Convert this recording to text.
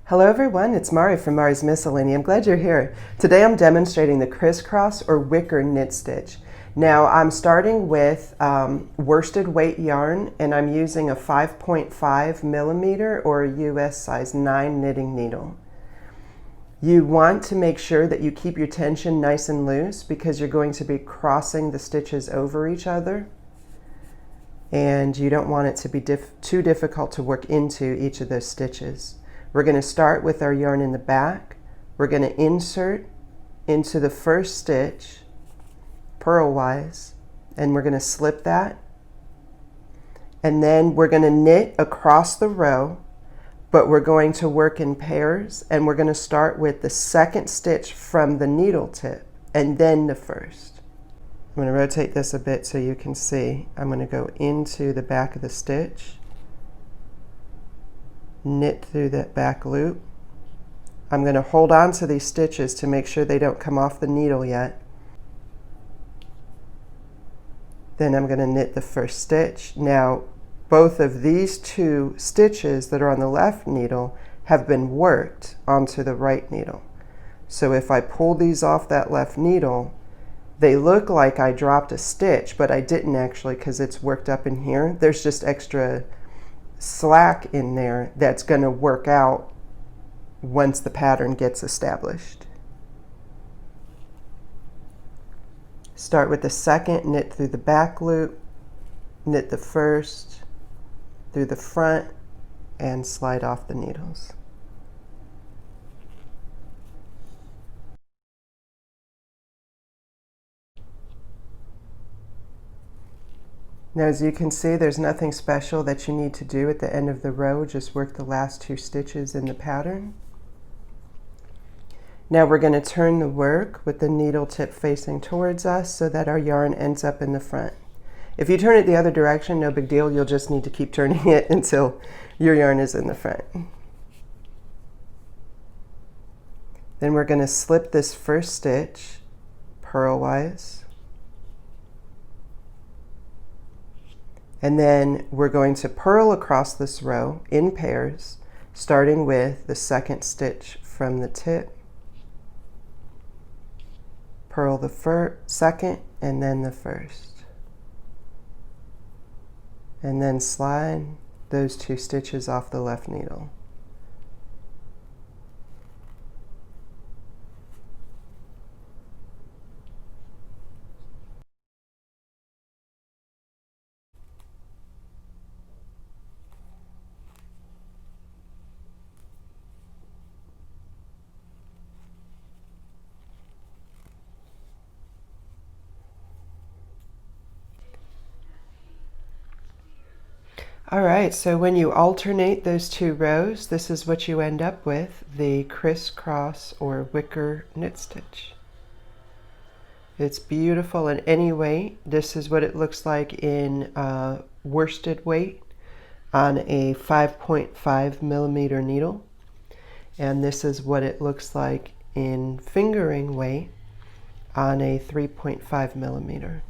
Hello everyone, it's Mari from Mari's Miscellany. I'm glad you're here. Today I'm demonstrating the crisscross or wicker knit stitch. Now I'm starting with worsted weight yarn, and I'm using a 5.5 millimeter or a US size 9 knitting needle. You want to make sure that you keep your tension nice and loose because you're going to be crossing the stitches over each other, and you don't want it to be too difficult to work into each of those stitches. We're going to start with our yarn in the back. We're going to insert into the first stitch purl-wise, and we're going to slip that, and then we're going to knit across the row, but we're going to work in pairs, and we're going to start with the second stitch from the needle tip and then the first. I'm going to rotate this a bit so you can see. I'm going to go into the back of the stitch, knit through that back loop. I'm going to hold on to these stitches to make sure they don't come off the needle yet. Then I'm going to knit the first stitch. Now both of these two stitches that are on the left needle have been worked onto the right needle. So if I pull these off that left needle, they look like I dropped a stitch, but I didn't actually, because it's worked up in here. There's just extra slack in there that's going to work out once the pattern gets established. Start with the second, knit through the back loop, knit the first through the front, and slide off the needles. Now, as you can see, there's nothing special that you need to do at the end of the row. Just work the last two stitches in the pattern. Now we're going to turn the work with the needle tip facing towards us so that our yarn ends up in the front. If you turn it the other direction, no big deal. You'll just need to keep turning it until your yarn is in the front. Then we're going to slip this first stitch purl-wise. And then we're going to purl across this row in pairs, starting with the second stitch from the tip. Purl the second and then the first. And then slide those two stitches off the left needle. All right, so when you alternate those two rows, this is what you end up with, the crisscross or wicker knit stitch. It's beautiful in any weight. This is what it looks like in worsted weight on a 5.5 millimeter needle. And this is what it looks like in fingering weight on a 3.5 millimeter.